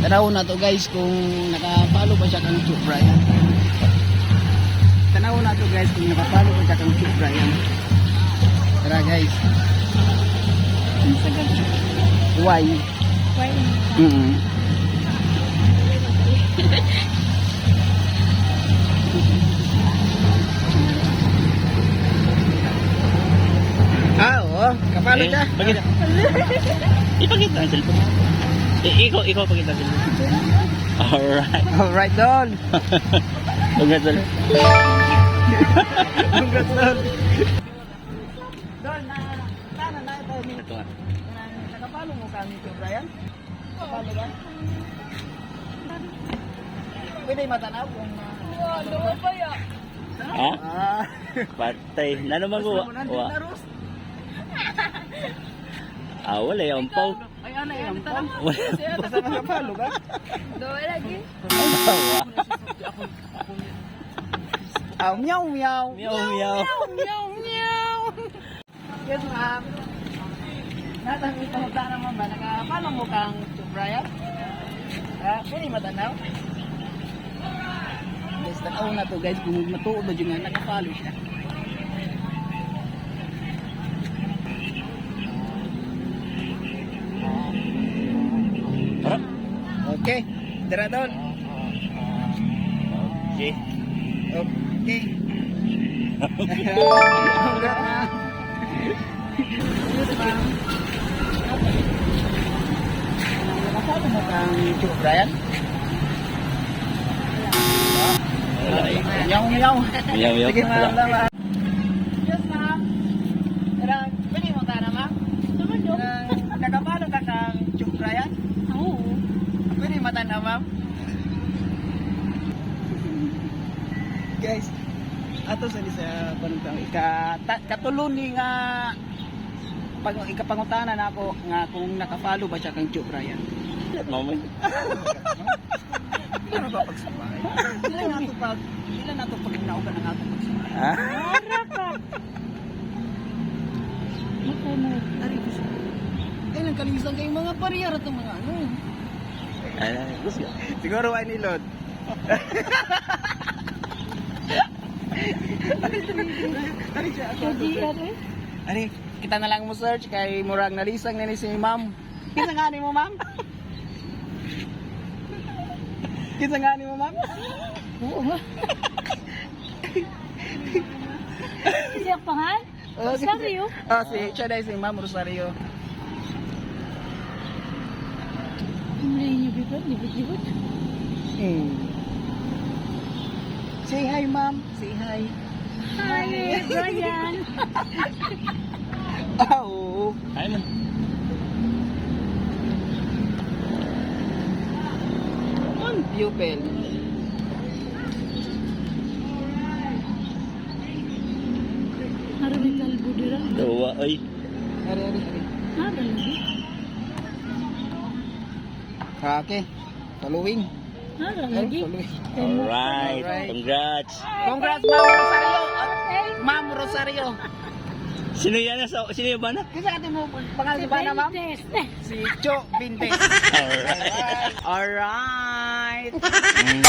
Tanaw na to guys kung nakapalo ba siya kang Chuk Brian. Tanaw na to guys kung nakapalo ba siya kang Chuk Brian. Tara guys. Why? Why? Oo. Kapalo siya. Pakita. Ipakita ang cellphone. Ikaw pakita ang cellphone. Alright. Alright, Don. Congrats, Dol. Congrats, Don. Don, na ito. Ito nga. Nakapalo mo kami Chuk Brian? Kapalo ba? Pwede matanaw kung... Ano ba ya? Ha? Ah. Patay. Nano man ko? Wa. Wala yung paw. Ay, ano yan? Tanong. Wala. Basta nakapalo ba? Doon lagi. Meow, meow. Meow, meow. Meow, meow. Yes, ma'am. Natanong ko na naman ba? Nakapalo mo kang Chuk Brian? Pwede matanaw? Guys, tanaw na to guys. Kung matuod ba dyan nga, nakapalo siya. Tara. Okay. Dara doon. Okay. Okay. Nakapalo mo kang Chuk Brian? Meow, meow. Meow, meow. Sige, ma'am. Wala. Salamat. Yes, ma'am. Tara, pwede mo tara, ma'am? Naman doon. Nakapalo ka kang Chuk Brian? Oo. Pwede matanda, ma'am? Guys, ato sa panutang katulon ni nga ikapangutanan ako nga kung nakapalo ba siya kang Chuk Brian. Mamay. Ano ba pagsabay? Ilan nato pag naugan ang atong pagsabay? Ara ka. Ano? Dari ko siya. Kailan kalisan kayong mga pariyar at mga ano? Siguro ay nilod. Dari siya ako. Jadi ano? Ani, kita na lang mo search kay murag nalisang na ni si ma'am. Kinsa nga ni mo, ma'am? Kinsa nga ni mo, ma'am? Oo nga. Siya pangal? Rosario? Siya dahil si Ma'am Rosario. Hindi niyo bibot? Libot-libot? Say hi, ma'am. Say hi. Hi, Brian. Oo. Ay man. One pupil. Harap kalbo dira. Dawa ay. Ari. Harap lagi. Okay. Following. Harap lagi. Following. Alright. Alright. Congrats. Congrats, Ma'am Rosario. Ma'am Rosario. Sino yan? Sino yung bana? Kinsa ka mo pangalan si Bana, ma'am? Test. Si Cho Vintes. Alright. Alright. Mm.